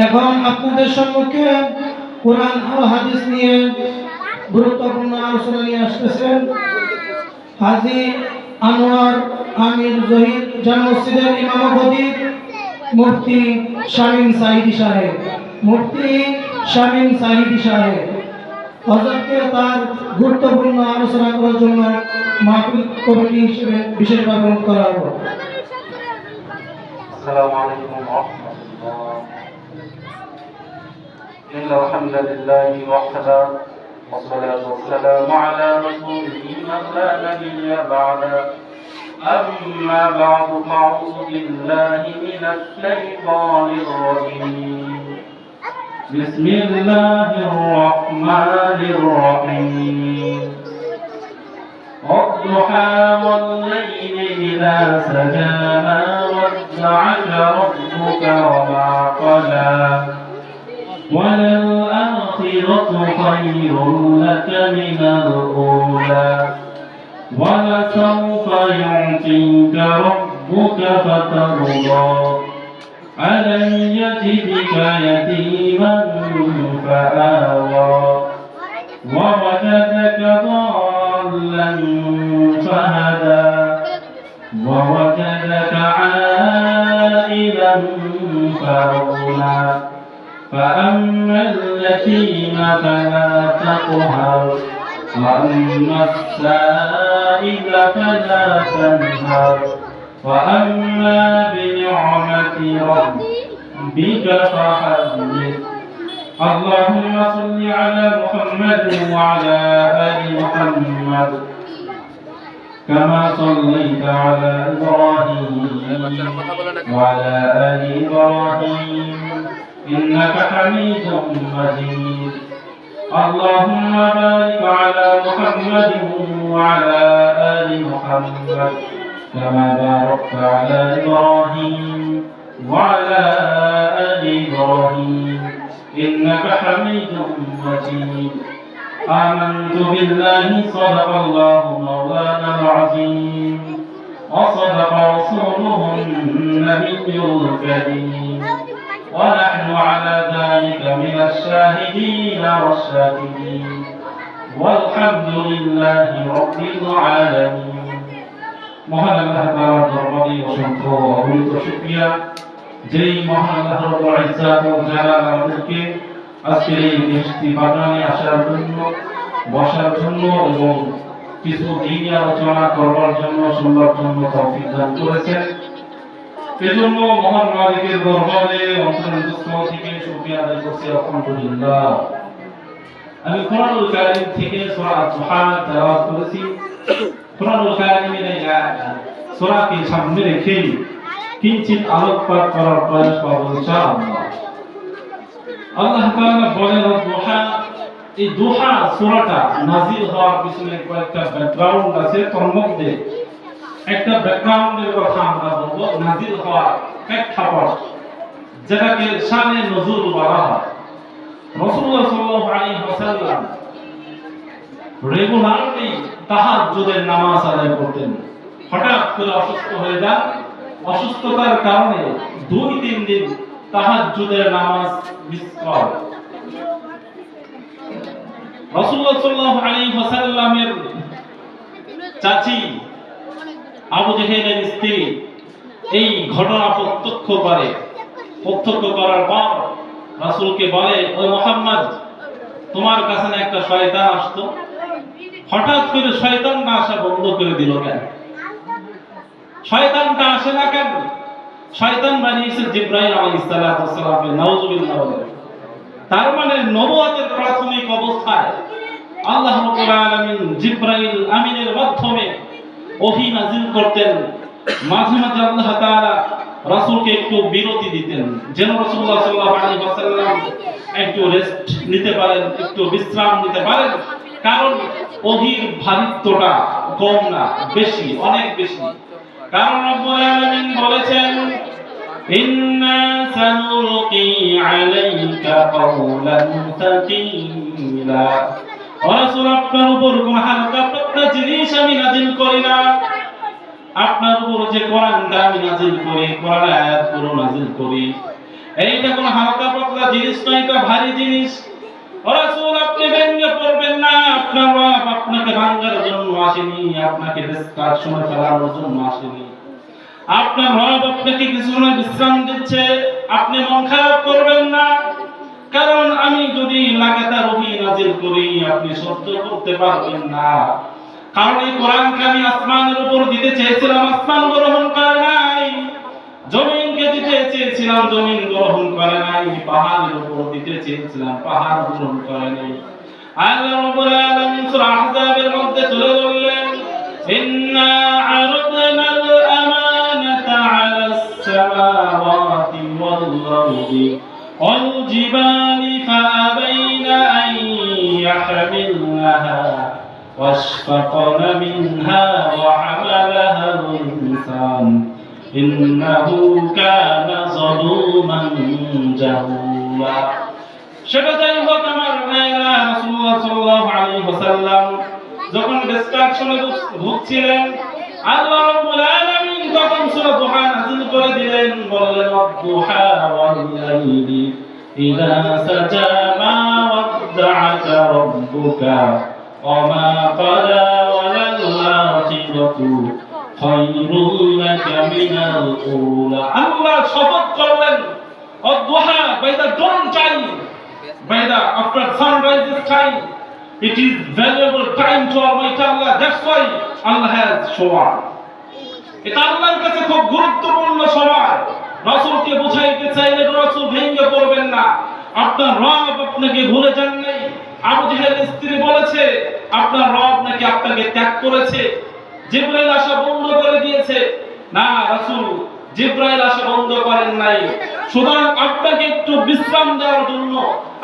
এখন আপনাদের সম্মুখে কোরআন ও হাদিস নিয়ে গুরুত্বপূর্ণ আলোচনা নিয়ে আসতেছেন হাজী আনোয়ার আমির জহির জামে মসজিদের ইমাম খতিব মুফতি শামীম সাঈদী সাহেব। মুফতি শামীম সাঈদী সাহেব হযরতকে তার গুরুত্বপূর্ণ আলোচনা করার জন্য মাহফিল কমিটি হিসেবে বিশেষভাবে অনুরোধ করা হলো। السلام عليكم ورحمة الله. إن الحمد لله وحده والصلاة والسلام على رسوله من لا نبي بعده. أما بعد فأعوذ بالله من الشيطان الرجيم. بسم الله الرحمن الرحيم. والضحى والليل إذا سجى ما ودعك ربك وما قلى وللآخرة خير لك من الأولى ولسوف يعطيك ربك فترضى ألم يجدك يتيما فآوى ووجدك ضالا فهدى ووجدك عائلا فأغنى فأما اليتيم فلا تقهر وأما السائل فلا تنهر وأما بنعمة ربك فحدث. اللهم صل على محمد وعلى آل محمد كما صليت على إبراهيم وعلى آل إبراهيم إنك حميد مجيد. اللهم بارك على محمد وعلى آل محمد كما باركت على إبراهيم وعلى آل إبراهيم إنك حميد مجيد. آمنت بالله صدق الله مولانا العظيم وصدق رسوله النبي الكريم ونحن على ذلك من الشاهدين والشاكرين والحمد لله رب العالمين. মহান আল্লাহ তাআলার দরবারে অসংখ্য অগণিত শুকরিয়া, যেই মহান আল্লাহ রব্বুল ইজ্জাত ও জালাল আমাদেরকে আজকের এই মিষ্টি বাগানে আসার জন্য, বসার জন্য এবং কিছু দিনী আলোচনা করবার জন্য, শুনবার জন্য তৌফিক দান করেছেন। এজন্য মহান মালিকের দরবারে অন্তরস্থল থেকে শুকরিয়া আদায় করছি, আলহামদুলিল্লাহ। আমি কোরআনুল কারীম থেকে সূরা আত-তুহা তেলাওয়াত করেছি। কোরআনুল কারীমের এই সূরাকে সামনে রেখে কিঞ্চিত আলোকপাত করার প্রয়াস করব ইনশাআল্লাহ। আল্লাহ তাআলা বলেন দুহা, এই দুহা সূরাটা নাযিল হওয়ার পিছনে কয়েকটা ব্যাকগ্রাউন্ড আছে। তার মধ্যে একটা ব্যাকগ্রাউন্ডের কথা আমরা বলবো, নাযিল হওয়ার প্রেক্ষাপট, যেটাকে শানে নুজুল বলা হয়। রাসূলুল্লাহ সাল্লাল্লাহু আলাইহি ওয়াসাল্লাম রেগুলারলি তাহাজ্জুদের নামাজ আদায় করতেন। হঠাৎ করে অসুস্থ হয়ে যান, অসুস্থতার কারণে 2-3 দিন তাহাজ্জুদের নামাজ মিস করেন। রাসূলুল্লাহ সাল্লাল্লাহু আলাইহি ওয়াসাল্লামের চাচী আবু জেহেলের স্ত্রী এই ঘটনা প্রত্যক্ষ করার পর রাসূলকে বলে, ও মুহাম্মদ, তোমার কাছে না একটা শয়তান আসতো, হঠাৎ করে শয়তানটা আসা বন্ধ করে দিল কেন? শয়তানটা আসে না কেন? শয়তান বানিয়েছে জিবরাইল আলাইহিস সালাতু ওয়াস সালাম, নাউযুবিল্লাহ। তার মানে নবুয়তের প্রাথমিক অবস্থায় আল্লাহ রাব্বুল আলামিন জিবরাইল আমিনের মাধ্যমে ওহী নাযিল করতেন। মাঝে মাঝে আল্লাহ তাআলা রাসূলকে একটু বিরতি দিতেন, যেন রাসূলুল্লাহ সাল্লাল্লাহু আলাইহি ওয়াসাল্লাম একটু রেস্ট নিতে পারেন, একটু বিশ্রাম নিতে পারেন। কারণ ওহীর ভারিত্বটা কম না, বেশি, অনেক বেশি। কারণ রব্বুল আলামিন বলেছেন, ইন্না সানুলকি আলাইকা কাওলান তাকিলা। রাসূল, আপনার উপর কোন হালকা পাতলা জিনিস আমি নাযিল করি না। আপনার উপর যে কোরআনটা আমি নাযিল করি, কোরআনের আয়াতগুলো নাযিল করি, এইটা কোনো হালকা পাতলা জিনিস নয়, এটা ভারী জিনিস। ও রাসূল, আপনি ভেঙে পড়বেন না। আপনার রব আপনাকে ভাঙার জন্য আসেনি, আপনাকে ডিসকাশনে ফেলানোর জন্য আসেনি। আপনার রব আপনাকে কিছু সময় বিশ্রাম দিচ্ছে, আপনি মন খারাপ করবেন না। কারণ আমি যদি লাগাতার ওহী নাযিল করি আপনি সহ্য করতে পারবেন না। কারণ এই কোরআনকে আমি আসমানের উপর দিতে চেয়েছিলাম, আসমান গ্রহণ করে নাই। জমিনকে দিতে চেয়েছিলাম, জমিন গ্রহণ করে নাই। পাহাড়ের উপর দিতে চেয়েছিলাম, পাহাড় গ্রহণ করে নাই। আল্লাহ রাব্বুল আলামিন সূরা আহজাবের মধ্যে তুলে ধরলেন, ইন্না আরাদনাল আমানাতা আলাস সামাওয়াতি ওয়াল আরদি ওয়াল জিবালি ফাআবাইনা আন ইয়াহমিলনাহা ওয়াশফাকনা মিনহা ওয়া হামালাহাল ইনসান ইন্নাহু কানা যালুমান জাহুলা। সেটা যাই হোক আমার ভাইরা, রাসূলুল্লাহ সাল্লাল্লাহু আলাইহি ওয়াসাল্লাম যখন ডিসকাশনে ভুগছিলেন, আল্লাহ রাব্বুল আলামিন তখন সূরা দুহা নাযিল করে দিলেন, বললেন ওয়াদ-দুহা ওয়াল-লাইলি ইযা সাজা মা ওয়াদ্দা'আকা রাব্বুকা ওয়া মা ক্বালা ওয়াল-আখিরাতু খায়রুল লাকা মিনাল উলা। আল্লাহ শপথ করলেন, ওয়াদ-দুহা, by the dawn time, by the after sunrise time, it is valuable time to Almighty Allah. That's why Allah has sworn. এটা আল্লাহর কাছে খুব গুরুত্বপূর্ণ সময়। রাসূলকে বুঝাইতে চাইলে রাসূল ভেঙে পড়বেন না। আপনার রব আপনাকে ভুলে যান নাই। আবু জাহেলের স্ত্রী বলেছে আপনার রব নাকি আপনাকে ত্যাগ করেছে, জিবরাইল আসা বন্ধ করে দিয়েছে। না রাসূল, জিবরাইল আসা বন্ধ করেন নাই। সুতরাং আপনাকে একটু বিশ্রাম দেওয়ার জন্য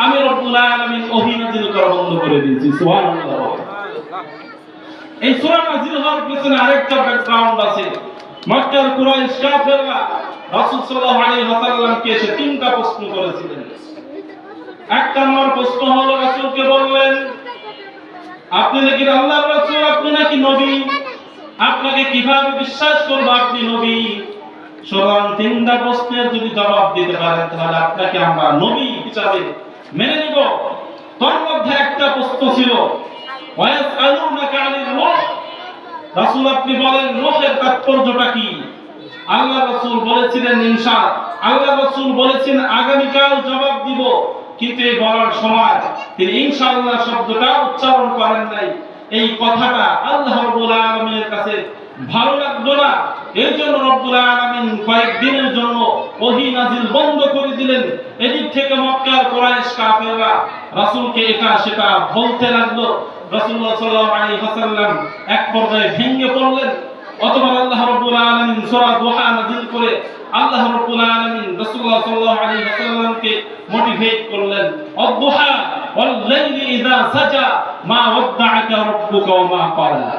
আমি রব্বুল আলামিন ওহী নাযিল করা বন্ধ করে দিয়েছি। সুবহানাল্লাহ। এই সূরা নাযিল হওয়ার পিছনে আরেকটা ব্যাকগ্রাউন্ড আছে। মক্কার কুরাইশ কাফেররা রাসূল সাল্লাল্লাহু আলাইহি ওয়াসাল্লামকে এসে তিনটা প্রশ্ন করেছিলেন। এক নম্বর প্রশ্ন হলো, রাসূলকে বললেন আপনি নাকি আল্লাহর রাসূল, আপনি নাকি নবী, আপনাকে কিভাবে বিশ্বাস করব আপনি নবী? সুতরাং তিনটা প্রশ্নের যদি জবাব দিতে পারেন তাহলে আপনাকে আমরা নবী হিসাবে মেনে নিব। তার মধ্যে একটা প্রশ্ন ছিল ওয়ায়াসআলুনাকা আনির রূহ, রাসূল আপনি বলেন রূহের তাৎপর্যটা কি? আল্লাহ রাসূল বলেছিলেন ইনশাআল্লাহ, আল্লাহ রাসূল বলেছেন আগামীকাল জবাব দিব, কিন্তু এই বলার সময় তিনি ইনশাআল্লাহ শব্দটা উচ্চারণ করেন নাই। এই কথাটা আল্লাহ রাব্বুল আলামিনের কাছে ভালো লাগলো না। এই জন্য রব্বুল আলামিন কয়েকদিনের জন্য ওহী নাযিল বন্ধ করে দিলেন। এদিক থেকে মক্কার কুরাইশ কাফেররা রাসূলকে এটা সেটা বলতে লাগলো। রাসূলুল্লাহ সাল্লাল্লাহু আলাইহি ওয়াসাল্লাম এক পর্যায়ে ভেঙে পড়লেন। অতঃপর আল্লাহ রাব্বুল আলামিন সূরা দুহা নাযিল করে আল্লাহ রাব্বুল আলামিন রাসূলুল্লাহ সাল্লাল্লাহু আলাইহি ওয়াসাল্লামকে মোটিভেট করলেন, ওয়াদ-দুহা ওয়াল-লাইলি ইযা সাজা মা ওয়াদ্দা'আকা রাব্বুকা ওয়া মা ক্বালা।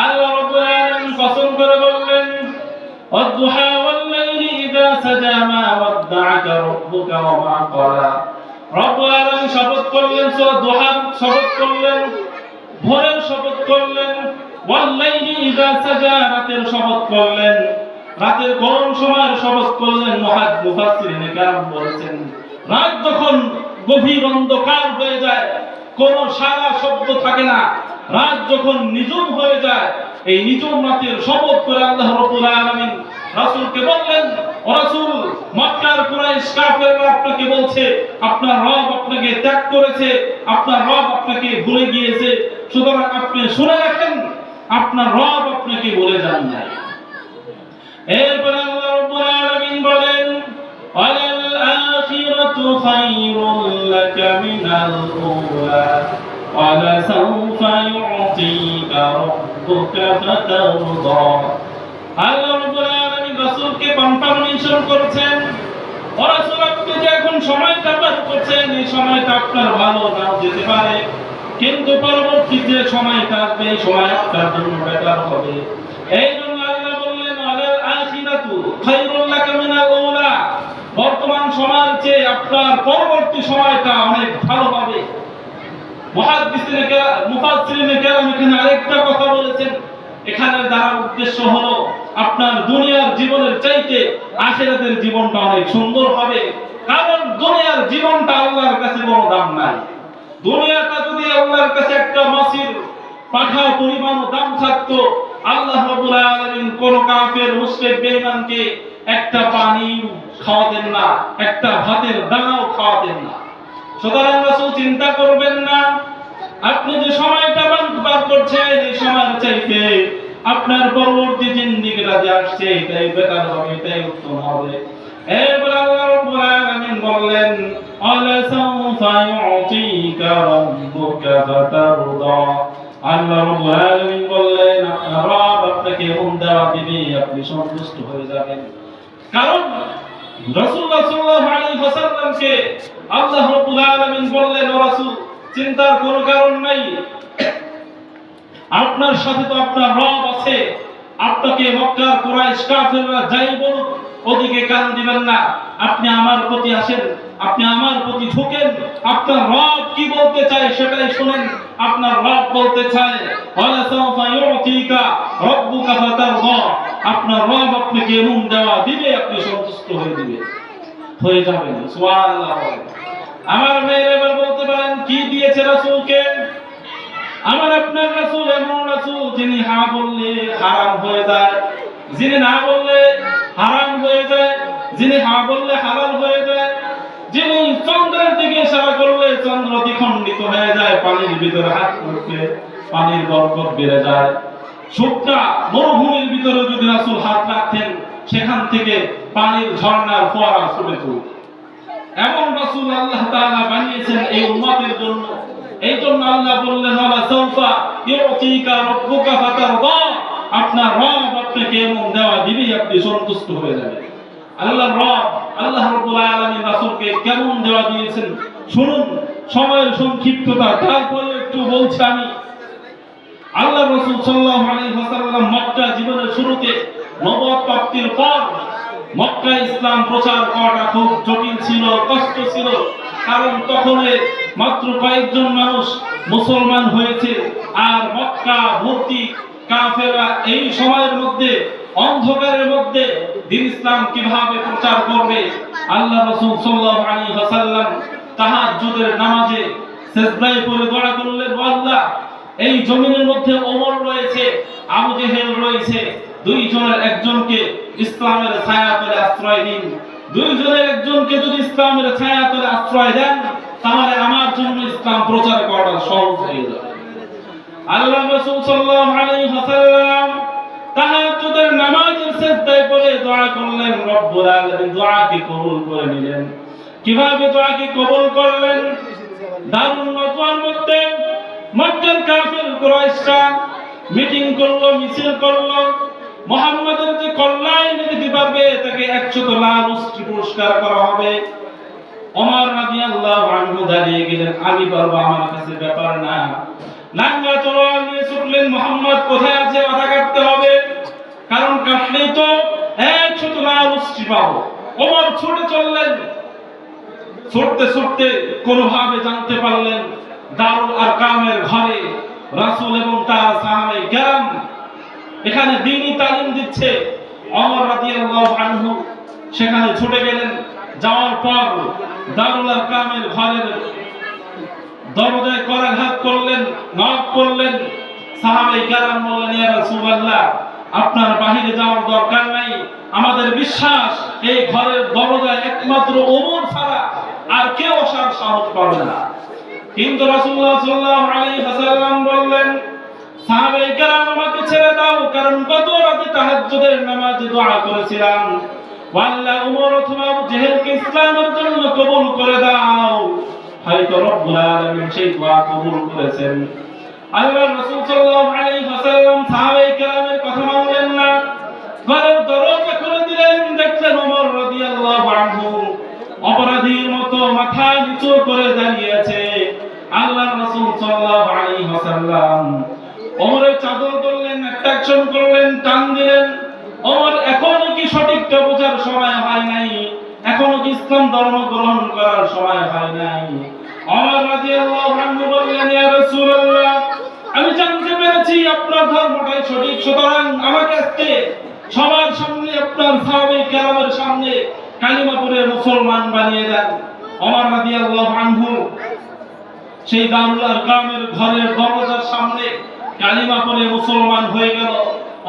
আল্লাহ রাব্বুল আলামিন কসম করে বললেন, ওয়াদ-দুহা ওয়াল-লাইলি ইযা সাজা মা ওয়াদ্দা'আকা রাব্বুকা ওয়া মা ক্বালা। রব্বুল আলামিন শপথ করলেন, সূরা দুহা শপথ করলেন, ভোরের শপথ করলেন, ওয়াল-লাইলি ইযা সাজা রাতের শপথ করলেন। রাতের কোন সময়ের শপথ করলেন? মুফাসসিরিনে কেরাম বলেছেন রাত যখন গভীর অন্ধকার হয়ে যায়, কোন সারা শব্দ থাকে না, রাত যখন নিঝুম হয়ে যায়, এই নিঝুম রাতের শপথ করে আল্লাহ রাব্বুল আলামিন রাসূলকে বললেন, ও রাসূল, মক্কার কুরাইশ কাফেররা আপনাকে বলছে আপনার রব আপনাকে ত্যাগ করেছে, আপনার রব আপনাকে ভুলে গিয়েছে। সুতরাং আপনি শুনে রাখেন, আপনার রব আপনাকে ভুলে যান নাই। এরপর আল্লাহ রাব্বুল আলামিন বলেন, ওয়ালাল আখিরাতু খায়রুল লাকা মিনাল উলা ওয়ালা সাওফা ইউতিকা রাব্বুকা ফাতারদা। আল্লাহ রাব্বুল আলামিন রাসূলকে কনফার্মেশন করেছেন, ও রাসূল, আপনি যে এখন সময়টা পার করছেন এই সময়টা আপনার ভালো নাও যেতে পারে, কিন্তু পরবর্তী যে সময়টা আসবে এই সময় আপনার জন্য বেটার হবে। এই জন্য আল্লাহ বললেন, ওয়ালাল আখিরাতু খায়রুল লাকা মিনাল উলা, বর্তমান সময়ের চেয়ে আপনার পরবর্তী সময়টা অনেক ভালো হবে। মুফাসসিরিনে কেরাম এখানে আরেকটা কথা বলেছেন, এখানে দ্বারা উদ্দেশ্য হলো আপনার দুনিয়ার জীবনের চাইতে আখিরাতের জীবনটা অনেক সুন্দর হবে। কারণ দুনিয়ার জীবনটা আল্লাহর কাছে কোনো দাম নাই। দুনিয়াটা যদি আল্লাহর কাছে একটা মাছির পাখা পরিমাণ দাম থাকতো, আল্লাহ রাব্বুল আলামিন কোন কাফের মুশরিক বেঈমানকে একটা পানি খাওয়াতেন না, একটা ভাতের দানাও খাওয়াতেন না। সুতরাং রাসূল চিন্তা করবেন না, আপনি যে সময়টা বার করছেন এই সময়ের চাইতে আপনার পরবর্তী জিন্দেগিটা যে আসছে এটাই বেটার হবে, এটাই উত্তম হবে। এরপর আল্লাহ রাব্বুল আলামিন বললেন, আলা সাউফা ইউতিকা রাব্বুকা ফাতারদা। আল্লাহ রাব্বুল আলামিন বললেন, আপনার রব আপনাকে এমন দেওয়া দিবে আপনি সন্তুষ্ট হয়ে যাবেন। কারণ রাসূলুল্লাহ সাল্লাল্লাহু আলাইহি ওয়াসাল্লামকে আল্লাহ রাব্বুল আলামিন বললেন, ও রাসূল চিন্তার কোনো কারণ নাই, আপনার সাথে তো আপনার রব আছে, আপনাকে মক্কার কুরাইশ কাফেররা যাই বলুক ওদিকে কান দিবেন না, আপনি আমার প্রতি আসেন, আপনি আমার প্রতি ঝুঁকেন, আপনার রব কি বলতে চায় সেটাই শুনেন। আপনার রব বলতে চায় ওয়ালা সাউফা ইউতিকা রাব্বুকা ফাতারদা, আপনার রব আপনাকে এমন দেওয়া দিবে আপনি সন্তুষ্ট হয়ে যাবেন। সুবহানাল্লাহ। আমার ভাইরা এবার বলতে পারেন কি দিয়েছে রাসূলকে? আমার আপনার রাসূল এমন রাসূল যিনি হ্যাঁ বললে হারাম হয়ে যায়, যিনি না বললে হারাম হয়ে যায়, যিনি হ্যাঁ বললে হালাল হয়ে যায়, যিনি চন্দ্রের দিকে ইশারা করলে চন্দ্র দ্বিখণ্ডিত হয়ে যায়, পানির ভিতরে হাত রাখলে পানির বরকত বেড়ে যায়, শুকনা মরুভূমির ভিতরে যদি রাসূল হাত রাখতেন সেখান থেকে পানির ঝর্ণার ফোয়ারা ছুটে চলত। এমন রাসূল আল্লাহ তাআলা বানিয়েছেন এই উম্মতের জন্য। এই জন্য আল্লাহ বললেন, ওয়ালা সাউফা ইউতিকা রাব্বুকা ফাতারদা, আপনার রব আপনাকে এমন দেওয়া দিবেই আপনি সন্তুষ্ট হয়ে যাবেন। আল্লাহর রব আল্লাহ রাব্বুল আলামিন রাসূলকে কেমন দেওয়া দিয়েছেন শুনুন। সময়ের সংক্ষিপ্ততা, তারপরে একটু বলছি আমি। আল্লাহ রাসূল সাল্লাল্লাহু আলাইহি ওয়াসাল্লাম মক্কা জীবনের শুরুতে নবুয়ত প্রাপ্তির পর মক্কায় ইসলাম প্রচার করাটা খুব জটিল ছিল, কষ্ট ছিল। কারণ তখন মাত্র কয়েকজন মানুষ মুসলমান হয়েছে, আর মক্কা ভর্তি কাফেররা। এই সময়ের মধ্যে অন্ধকারের মধ্যে দ্বীন ইসলাম কিভাবে প্রচার করবে? আল্লাহ রাসূল সাল্লাল্লাহু আলাইহি ওয়াসাল্লাম তাহাজ্জুদের নামাজে সিজদায় পড়ে দোয়া করলেন, আল্লাহ এই জমিনের মধ্যে ওমর রয়েছে, আবু জেহেল রয়েছে, দুইজনের একজনকে ইসলামের ছায়াতলে আশ্রয় দিন। দুইজনের একজনকে যদি ইসলামের ছায়াতলে আশ্রয় দেন তাহলে আমার জন্য ইসলাম প্রচার করাটা সহজ হয়ে যাবে। আল্লাহ রাসূল সাল্লাল্লাহু আলাইহি ওয়াসাল্লাম তাহাজ্জুদের নামাজের সিজদায় পড়ে দোয়া করলেন, রব্বুল আলামিন দোয়াকে কবুল করে নিলেন। কিভাবে দোয়াকে কবুল করলেন? দারুন নদওয়ার মধ্যে মক্কার কাফের কুরাইশরা মিটিং করলো, মিছিল করলো, মুহাম্মাদের যে কল্যাণ দিতে পারবে তাকে 100 লাখ উষ্ট্রি পুরস্কার করা হবে। ওমর রাদিয়াল্লাহু আনহু দাঁড়িয়ে গেলেন, আমি পারবো, আমার কাছে ব্যাপার না। নাঙ্গা তলোয়ার নিয়ে ছুটলেন, মুহাম্মদ কোথায় আছে মাথা কাটতে হবে, কারণ কাটলেই তো 100 লাখ উষ্ট্রি পাবো। ওমর ছুটে চললেন, ছুটতে ছুটতে কোনোভাবে জানতে পারলেন দারুল আরকামের ঘরে রাসূল এবং তার সাহাবায়ে কেরাম এখানে দ্বীনি তালিম দিচ্ছে। ওমর রাদিয়াল্লাহু আনহু সেখানে ছুটে গেলেন। যাওয়ার পর দারুল আরকামের ঘরের দরজায় করাঘাত করলেন, নক করলেন। সাহাবায়ে কেরাম বললেন, ইয়া রাসূলুল্লাহ আপনার বাহিরে যাওয়ার দরকার নাই, আমাদের বিশ্বাস এই ঘরের দরজায় একমাত্র ওমর ছাড়া আর কেউ আসার সাহস পাবে না। কিন্তু রাসূলুল্লাহ সাল্লাল্লাহু আলাইহি ওয়াসাল্লাম বললেন, সাহাবায়ে কেরাম আমাকে ছেড়ে দাও, কারণ গত রাতে তাহাজ্জুদের নামাজে দোয়া করেছিলাম, আল্লাহ ওমর অথবা আবু জেহেলকে ইসলামের জন্য কবুল করে দাও। হয়তো রব্বুল আলামিন সেই দোয়া কবুল করেছেন। আল্লাহর রাসূল সাল্লাল্লাহু আলাইহি ওয়াসাল্লাম সাহাবায়ে কেরামের কথা মানলেন না, ঘরের দরজা খুলে দিলেন। দেখলেন ওমর রাদিয়াল্লাহু আনহু অপরাধীর মতো মাথা নিচু করে দাঁড়িয়ে আছে। আল্লাহর রাসূল সাল্লাল্লাহু আলাইহি ওয়াসাল্লাম ওমরের চাদর ধরলেন, অ্যাট্রাকশন করলেন, টান দিলেন। ওমর এখনো কি সঠিকটা বোঝার সময় হয় নাই, এখনো কি ইসলাম ধর্ম গ্রহণ করার সময় হয় নাই। ওমর রাদিয়াল্লাহু আনহু বললেন, ইয়া রাসূলুল্লাহ আমি জানতে পেরেছি আপনার ধর্মটাই সঠিক, সুতরাং আমাকে আজকে সবার সামনে আপনার সাহাবায়ে কেরামের সামনে কালিমা পড়ে মুসলমান বানিয়ে দেন। ওমর রাদিয়াল্লাহু আনহু সেই দারুল আরকামের ঘরের দরজার সামনে কালিমা পড়ে মুসলমান হয়ে গেল।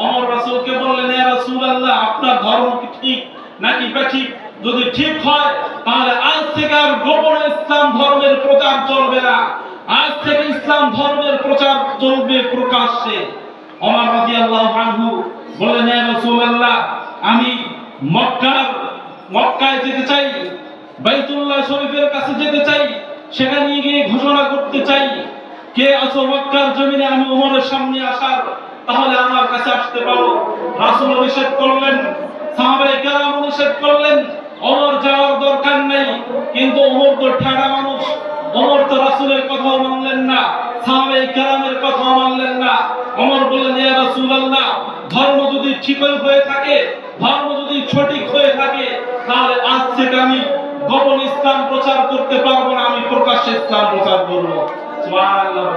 ওমর রাসূলকে বললেন, ইয়া রাসূলুল্লাহ, আপনার ধর্ম কি ঠিক নাকি বেঠিক? যদি ঠিক হয় তাহলে আজ থেকে আর গোপনে ইসলাম ধর্মের প্রচার চলবে না, আজ থেকে ইসলাম ধর্মের প্রচার চলবে প্রকাশ্যে। ওমর রাদিয়াল্লাহু আনহু বললেন, ইয়া রাসূলুল্লাহ, আমি মক্কায় যেতে চাই, বাইতুল্লাহ শরীফের কাছে যেতে চাই, সেখানে গিয়ে ঘোষণা করতে চাই, কে আছো মক্কার জমিনে আমি ওমরের সামনে আসার, তাহলে আমার কাছে আসতে পারো। রাসূল নিষেধ করলেন, সাহাবায়ে কেরাম নিষেধ করলেন, ওমর যাওয়ার দরকার নেই। কিন্তু ওমর তো ঠাড়া মানুষ, ওমর তো রাসূলের কথাও মানলেন না, সাহাবায়ে কেরামের কথাও মানলেন না। ওমর বললেন, ইয়া রাসূলুল্লাহ, ধর্ম যদি ঠিক হয়ে থাকে, ধর্ম যদি সঠিক হয়ে থাকে, তাহলে আজ থেকে আমি গোপন ইসলাম প্রচার করতে পারবো না, আমি প্রকাশ্যে ইসলাম প্রচার করব। সুবহানাল্লাহ।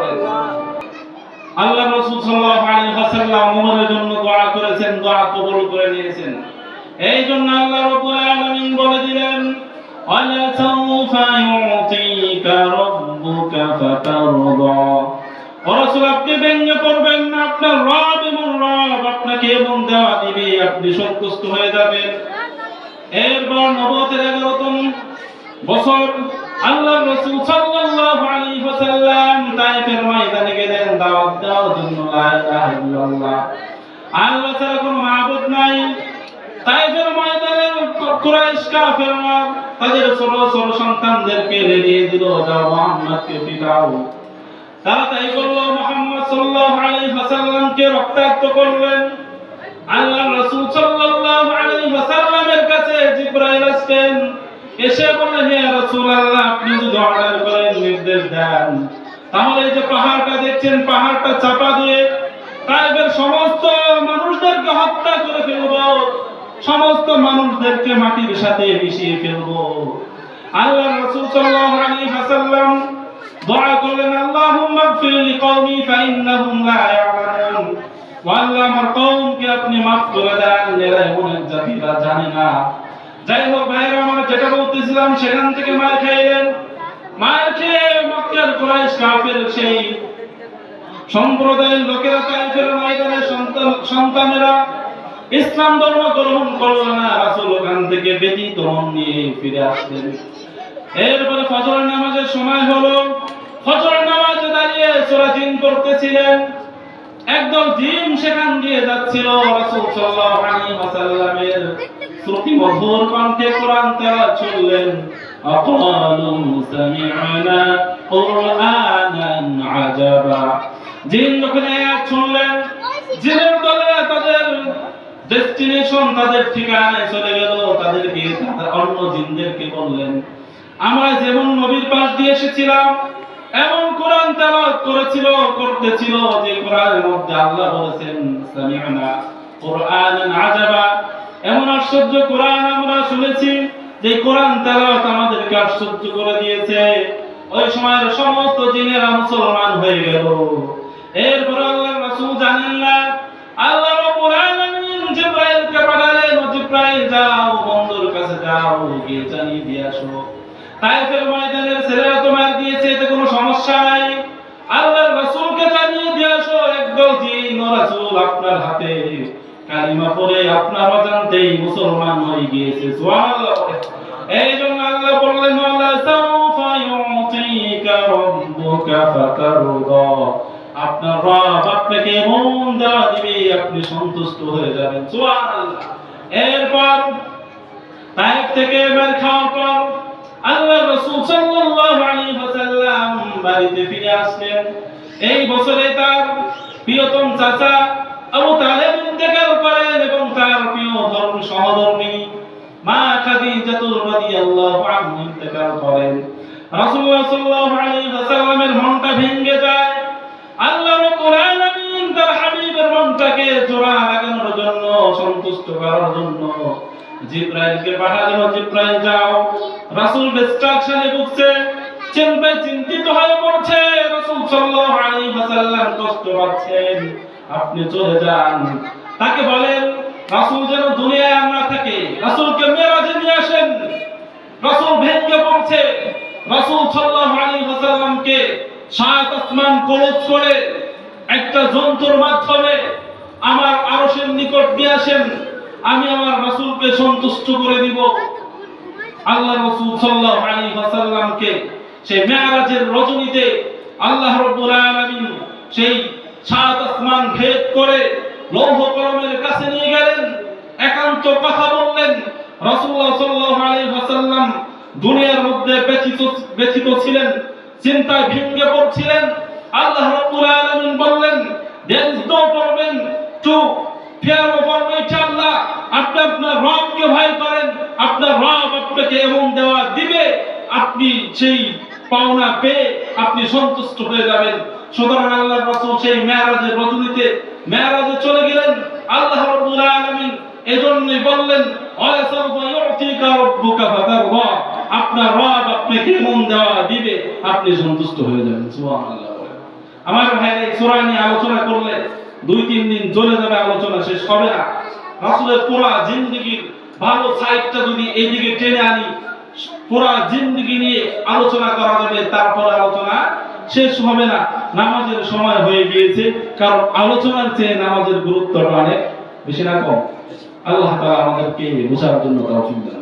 আল্লাহ রাসূল সাল্লাল্লাহু আলাইহি ওয়াসাল্লাম ওমরের জন্য দোয়া করেছেন, দোয়া কবুল করে নিয়েছেন। এই জন্য আল্লাহ রাব্বুল আলামিন বলে দিলেন, ওয়ালা সাউফা ইউতিকা রাব্বুকা ফাতারদা। ও রাসূল, আপনি ব্যঙ্গ করবেন না, আপনার রব এমন রব আপনাকে এমন দেওয়া দিবে, আপনি সন্তুষ্ট হয়ে যাবেন। এরপর নবুয়তের 11তম বছর আল্লাহ রাসূল সাল্লাল্লাহু আলাইহি ওয়াসাল্লাম তায়েফের ময়দানে গেলেন দাওয়াত দেওয়ার জন্য। লা ইলাহা ইল্লাল্লাহ, আল্লাহ ছাড়া কোনো মাবুদ নাই। তায়েফের ময়দানে কুরাইশ কাফেররা তাদের ছোট ছোট সন্তানদেরকে লেলিয়ে দিল, যাও মুহাম্মদকে পিটাও। তারা তাই করলো, মুহাম্মদ সাল্লাল্লাহু আলাইহি ওয়াসাল্লামকে রক্তাক্ত করলেন। আল্লাহ রাসূল সাল্লাল্লাহু আলাইহি ওয়াসাল্লামের কাছে জিবরাইল আসলেন, এসে বললেন, হে রাসূলুল্লাহ, আপনি যদি অর্ডার করেন, নির্দেশ দেন, তাহলে এই যে পাহাড়টা দেখছেন, পাহাড়টা চাপা দিয়ে তায়েফের সমস্ত মানুষদেরকে হত্যা করে ফেলব, সমস্ত মানুষদেরকে মাটির সাথে মিশিয়ে ফেলব। আল্লাহ রাসূল সাল্লাল্লাহু আলাইহি ওয়াসাল্লাম দোয়া করলেন, আল্লাহুম্মা গফির লিকওমি ফাইন্নাহুম লা ইয়ালামুন। আল্লাহ, আমার কওমকে আপনি মাফ করে দেন, এরা এমন এক জাতি, এরা জানে না। যাই হোক ভাইরা আমার, যেটা বলতেছিলাম, সেখান থেকে মার খাইলেন। মার খেয়ে মক্কার কুরাইশ কাফের সেই সম্প্রদায়ের লোকেরা তায়েফের ময়দানে সন্তানেরা ইসলাম ধর্ম গ্রহণ করল না। রাসূল ওখান থেকে ব্যতীত মন নিয়ে ফিরে আসলেন। এরপরে ফজর নামাজের সময় হলো। ফজর নামাজে দাঁড়িয়ে সূরা জিন পড়তেছিলেন। একদল জিন সেখান দিয়ে যাচ্ছিল। রাসূল সাল্লাল্লাহু আলাইহি ওয়াসাল্লামের শ্রুতি মধুর কণ্ঠে কোরআন তেলাওয়াত করলেন। আকালু সামি'না কুরআনান আজাবা। জিন যখন আয়াত শুনলেন, জিনের দলেরা তাদের ডেস্টিনেশন, তাদের ঠিকানায় চলে গেল। তাদেরকে অন্য জিনদেরকে বললেন, আমরা যেমন নবীর পাশ দিয়ে এসেছিলাম, এমন কোরআন তেলাওয়াত করতেছিল যে কোরআনের মধ্যে আল্লাহ বলেছেন, সামি'না কুরআনান আজাবা, এমন আশ্চর্য কোরআন আমরা শুনেছি যে কোরআন তেলাওয়াত আমাদেরকে আশ্চর্য করে দিয়েছে। ওই সময়ের সমস্ত জিনেরা মুসলমান হয়ে গেল। এরপর আল্লাহর রাসূল জানেন না, আল্লাহ রাব্বুল আলামিন জিবরাইলকে পাঠালেন, জিবরাইল যাও বন্ধুর কাছে যাও, গিয়ে জানিয়ে দিয়ে আসো, তায়েফের ময়দানের ছেলেরা তোমার দিয়েছে, এতে কোনো সমস্যা নাই। আল্লাহর রাসূলকে জানিয়ে দিয়ে আসো, একদল জিন ও রাসূল আপনার হাতে কালিমা পড়ে আপনার অজান্তেই মুসলমান হয়ে গিয়েছে। সুবহানাল্লাহ। এই জন্য আল্লাহ বললেন, ওয়ালা সাউফা ইউতিকা রাব্বুকা ফাতারদা, আপনার রব আপনাকে এমন দেওয়া দিবে, আপনি সন্তুষ্ট হয়ে যাবেন। সুবহানাল্লাহ। এরপর তায়েফ থেকে বের খাওয়ার পর আল্লাহ রাসূল সাল্লাল্লাহু আলাইহি ওয়াসাল্লাম বাড়িতে ফিরে আসলেন। এই বছরে তার প্রিয়তম চাচা আবু তালেব ইন্তেকাল করেন এবং তার প্রিয় সহধর্মী মা খাদিজাতুর রাদিয়াল্লাহু আনহা ইন্তেকাল করেন। রাসূলুল্লাহ সাল্লাল্লাহু আলাইহি ওয়াসাল্লামের মনটা ভেঙে যায়। আল্লাহ রাব্বুল আলামিন তার হাবিবের মনটাকে জোড়া লাগানোর জন্য, সন্তুষ্ট করার জন্য জিবরাইলকে পাঠালেন। জিবরাইল যাও। রাসূল ডিস্ট্রাকশনে ভুগছে, চিন্তায় চিন্তিত হয়ে পড়ছে। রাসূল সাল্লাল্লাহু আলাইহি ওয়াসাল্লাম কষ্ট পাচ্ছেন, আপনি চলে যান। তাকে বলেন, রাসূল যেন দুনিয়ায় আমরা থাকে, রাসূলকে মেরাজে নিয়ে আসেন। রাসূল ভেঙ্গে পড়ছে, রাসূল সাল্লাল্লাহু আলাইহি ওয়াসাল্লামকে সাত আসমান কলস করে একটা যন্ত্রের মাধ্যমে আমার আরশের নিকট নিয়ে আসেন, আমি আমার রাসূলকে সন্তুষ্ট করে দিব। আল্লাহ রাসূল সাল্লাল্লাহু আলাইহি ওয়াসাল্লামকে সেই মেরাজের রজনীতে আল্লাহ রাব্বুল আলামিন সেই সাত আসমান ভেদ করে লৌহ কলমের কাছে নিয়ে গেলেন, একান্ত কথা বললেন। রাসূলুল্লাহ সাল্লাল্লাহু আলাইহি ওয়াসাল্লাম দুনিয়ার মধ্যে ব্যথিত ছিলেন, চিন্তায় ভেঙে পড়ছিলেন। আল্লাহ রাব্বুল আলামিন বললেন, there is no problem to fear of Almighty Allah. আপনি আপনার রবকে ভয় করেন, আপনার রব আপনাকে এমন দেওয়া দিবে, আপনি সেই পাওনা পেয়ে আপনি সন্তুষ্ট হয়ে যাবেন। সুতরাং আল্লাহর রাসূল সেই মেরাজের রজনীতে মেরাজে চলে গেলেন। আল্লাহ রাব্বুল আলামিন এজন্যই বললেন, ওয়া সাওফা ইউতিকা রাব্বুকা ফাতারদা, আপনার রব আপনাকে এমন দেওয়া দিবে আপনি সন্তুষ্ট হয়ে যাবেন। সুবহানাল্লাহ। আমার ভাইরা, এই সূরা নিয়ে আলোচনা করলে 2-3 দিন চলে যাবে, আলোচনা শেষ হবে না। রাসূলের পুরা জিন্দেগীর ভালো সাইডটা যদি এইদিকে টেনে আনি, পুরা জিন্দেগি নিয়ে আলোচনা করা যাবে, তারপর আলোচনা শেষ হবে না। নামাজের সময় হয়ে গিয়েছে, কারণ আলোচনার চেয়ে নামাজের গুরুত্বটা অনেক বেশি না কম? আল্লাহ তাআলা আমাদেরকে বোঝার জন্য তৌফিক দান।